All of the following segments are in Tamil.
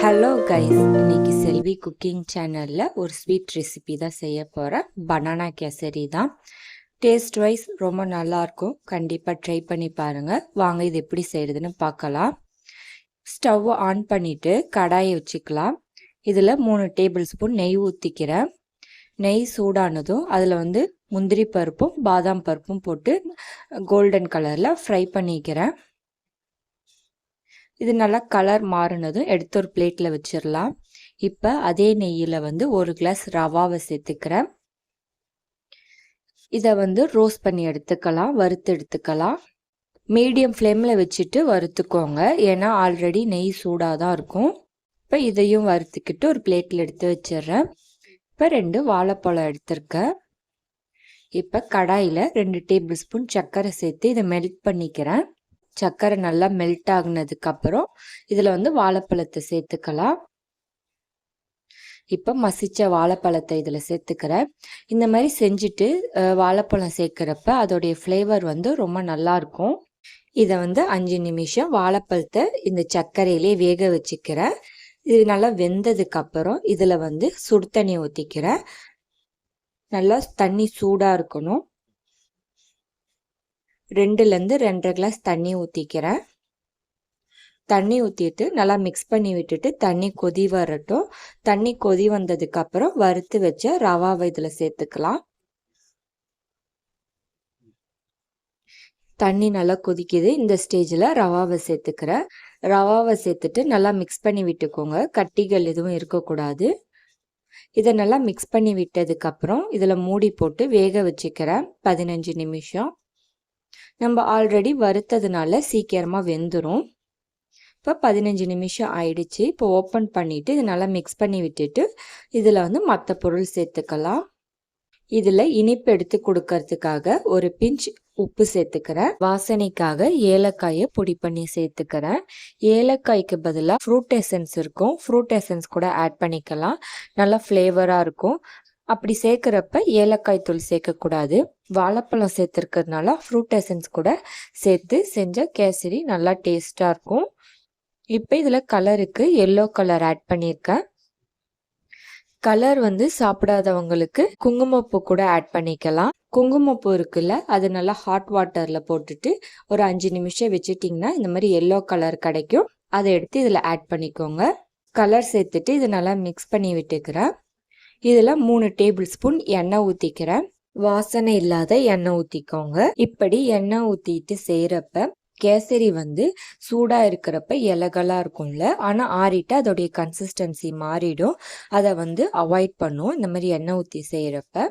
ஹலோ கைஸ், இன்னைக்கு செல்வி குக்கிங் சேனலில் ஒரு ஸ்வீட் ரெசிபி தான் செய்ய போகிறேன். பனானா கேசரி தான். டேஸ்ட் வைஸ் ரொம்ப நல்லாயிருக்கும். கண்டிப்பாக ட்ரை பண்ணி பாருங்கள். வாங்க இது எப்படி செய்கிறதுன்னு பார்க்கலாம். ஸ்டவ்வை ஆன் பண்ணிவிட்டு கடாயை வச்சுக்கலாம். இதில் 3 டேபிள் ஸ்பூன் நெய் ஊற்றிக்கிறேன். நெய் சூடானதும் அதில் முந்திரி பருப்பும் பாதாம் பருப்பும் போட்டு கோல்டன் கலரில் ஃப்ரை பண்ணிக்கிறேன். இது நல்லா கலர் மாறினதும் எடுத்து ஒரு பிளேட்டில் வச்சிடலாம். இப்போ அதே நெய்யில் 1 கிளாஸ் ரவாவை சேர்த்துக்கிறேன். இதை ரோஸ்ட் பண்ணி எடுத்துக்கலாம், வறுத்து எடுத்துக்கலாம். மீடியம் ஃப்ளேமில் வச்சுட்டு வறுத்துக்கோங்க, ஏன்னா ஆல்ரெடி நெய் சூடாக தான் இருக்கும். இப்போ இதையும் வறுத்துக்கிட்டு ஒரு பிளேட்டில் எடுத்து வச்சிடுறேன். இப்போ 2 வாழைப்பழம் எடுத்திருக்கேன். இப்போ கடாயில் 2 டேபிள் ஸ்பூன் சர்க்கரை சேர்த்து இதை மெல்ட் பண்ணிக்கிறேன். சர்க்கரை நல்லா மெல்ட் ஆகுனதுக்கு அப்புறம் இதில் வாழைப்பழத்தை சேர்த்துக்கலாம். இப்போ மசிச்ச வாழைப்பழத்தை இதில் சேர்த்துக்கிறேன். இந்த மாதிரி செஞ்சுட்டு வாழைப்பழம் சேர்க்குறப்ப அதோடைய ஃப்ளேவர் ரொம்ப நல்லாயிருக்கும். இதை 5 நிமிஷம் வாழைப்பழத்தை இந்த சர்க்கரையிலே வேக வச்சுக்கிறேன். இது நல்லா வெந்ததுக்கு அப்புறம் இதில் சுடு தண்ணி ஊற்றிக்கிறேன். நல்லா தண்ணி சூடாக இருக்கணும். 2லேருந்து 2.5 கிளாஸ் தண்ணி ஊற்றிக்கிறேன். தண்ணி ஊற்றிட்டு நல்லா மிக்ஸ் பண்ணி விட்டுட்டு தண்ணி கொதி வரட்டும். தண்ணி கொதி வந்ததுக்கப்புறம் வறுத்து வச்ச ரவாவை இதில் சேர்த்துக்கலாம். தண்ணி நல்லா கொதிக்குது. இந்த ஸ்டேஜில் ரவாவை சேர்த்துக்கிறேன். ரவாவை சேர்த்துட்டு நல்லா மிக்ஸ் பண்ணி விட்டுக்கோங்க, கட்டிகள் எதுவும் இருக்கக்கூடாது. இதை நல்லா மிக்ஸ் பண்ணி விட்டதுக்கப்புறம் இதில் மூடி போட்டு வேக வச்சுக்கிறேன் 15 நிமிஷம். நம்ம ஆல்ரெடி வறுத்ததுனால சீக்கிரமாக வெந்துடும். இப்போ 15 நிமிஷம் ஆயிடுச்சு. இப்போ ஓப்பன் பண்ணிவிட்டு இது நல்லா மிக்ஸ் பண்ணி விட்டுட்டு இதில் மற்ற பொருள் சேர்த்துக்கலாம். இதில் இனிப்பு எடுத்து கொடுக்கறதுக்காக ஒரு பிஞ்ச் உப்பு சேர்த்துக்கிறேன். வாசனைக்காக ஏலக்காயை பொடி பண்ணி சேர்த்துக்கிறேன். ஏலக்காய்க்கு பதிலாக ஃப்ரூட் எசன்ஸ் இருக்கும், ஃப்ரூட் எசன்ஸ் கூட ஆட் பண்ணிக்கலாம், நல்லா ஃப்ளேவராக இருக்கும். அப்படி சேர்க்குறப்ப ஏலக்காய் தூள் சேர்க்கக்கூடாது. வாழைப்பழம் சேர்த்துருக்கிறதுனால ஃப்ரூட் எசன்ஸ் கூட சேர்த்து செஞ்ச கேசரி நல்லா டேஸ்ட்டாக இருக்கும். இப்போ இதில் கலருக்கு எல்லோ கலர் ஆட் பண்ணியிருக்கேன். கலர் சாப்பிடாதவங்களுக்கு குங்குமப்பூ கூட ஆட் பண்ணிக்கலாம். குங்குமப்பூ இருக்குல்ல, அது நல்லா ஹாட் வாட்டரில் போட்டுட்டு ஒரு 5 நிமிஷம் வச்சுட்டிங்கன்னா இந்த மாதிரி எல்லோ கலர் கிடைக்கும். அதை எடுத்து இதில் ஆட் பண்ணிக்கோங்க. கலர் சேர்த்துட்டு இதை நல்லா மிக்ஸ் பண்ணி விட்டுக்கிறேன். இதில் 3 டேபிள் ஸ்பூன் எண்ணெய் ஊற்றிக்கிறேன். வாசனை இல்லாத எண்ணெய் ஊற்றிக்கோங்க. இப்படி எண்ணெய் ஊற்றிட்டு செய்கிறப்ப கேசரி சூடாக இருக்கிறப்ப இலகலாக இருக்கும்ல, ஆனால் ஆறிட்டு அதோடைய கன்சிஸ்டன்சி மாறிடும். அதை அவாய்ட் பண்ணும் இந்த மாதிரி எண்ணெய் ஊற்றி செய்கிறப்ப.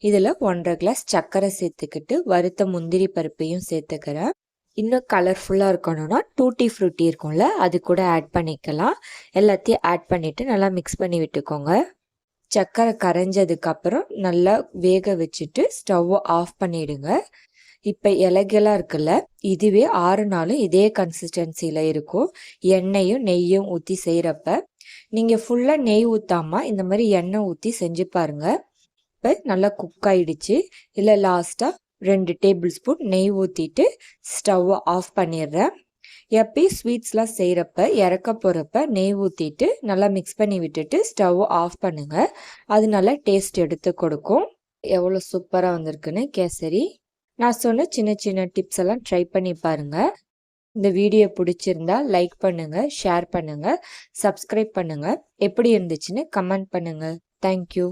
இதில் 1.5 கிளாஸ் சர்க்கரை சேர்த்துக்கிட்டு வறுத்த முந்திரி பருப்பையும் சேர்த்துக்கிறேன். இன்னும் கலர்ஃபுல்லாக இருக்கணும்னா டூட்டி ஃப்ரூட்டி இருக்கும்ல, அது கூட ஆட் பண்ணிக்கலாம். எல்லாத்தையும் ஆட் பண்ணிவிட்டு நல்லா மிக்ஸ் பண்ணி விட்டுக்கோங்க. சர்க்கரை கரைஞ்சதுக்கப்புறம் நல்லா வேக வச்சுட்டு ஸ்டவ்வை ஆஃப் பண்ணிவிடுங்க. இப்போ இலகெல்லாம் இருக்குல்ல, இதுவே 6 நாளும் இதே கன்சிஸ்டன்சியில் இருக்கும். எண்ணெயும் நெய்யும் ஊற்றி செய்கிறப்ப நீங்கள் ஃபுல்லாக நெய் ஊற்றாமல் இந்த மாதிரி எண்ணெய் ஊற்றி செஞ்சு பாருங்கள். இப்போ நல்லா குக் ஆகிடுச்சு. இல்லை லாஸ்ட்டாக 2 டேபிள் ஸ்பூன் நெய் ஊற்றிட்டு ஸ்டவ்வை ஆஃப் பண்ணிடுறேன். எப்பயும் ஸ்வீட்ஸ்லாம் செய்கிறப்ப இறக்க போகிறப்ப நெய் ஊற்றிட்டு நல்லா மிக்ஸ் பண்ணி விட்டுட்டு ஸ்டவ் ஆஃப் பண்ணுங்கள். அது நல்லா டேஸ்ட் எடுத்து கொடுக்கும். எவ்வளோ சூப்பராக வந்திருக்குன்னு கேசரி. நான் சொன்ன சின்ன சின்ன டிப்ஸ் எல்லாம் ட்ரை பண்ணி பாருங்கள். இந்த வீடியோ பிடிச்சிருந்தா லைக் பண்ணுங்கள், ஷேர் பண்ணுங்கள், சப்ஸ்கிரைப் பண்ணுங்கள். எப்படி இருந்துச்சுன்னு கமெண்ட் பண்ணுங்கள். தேங்க்யூ.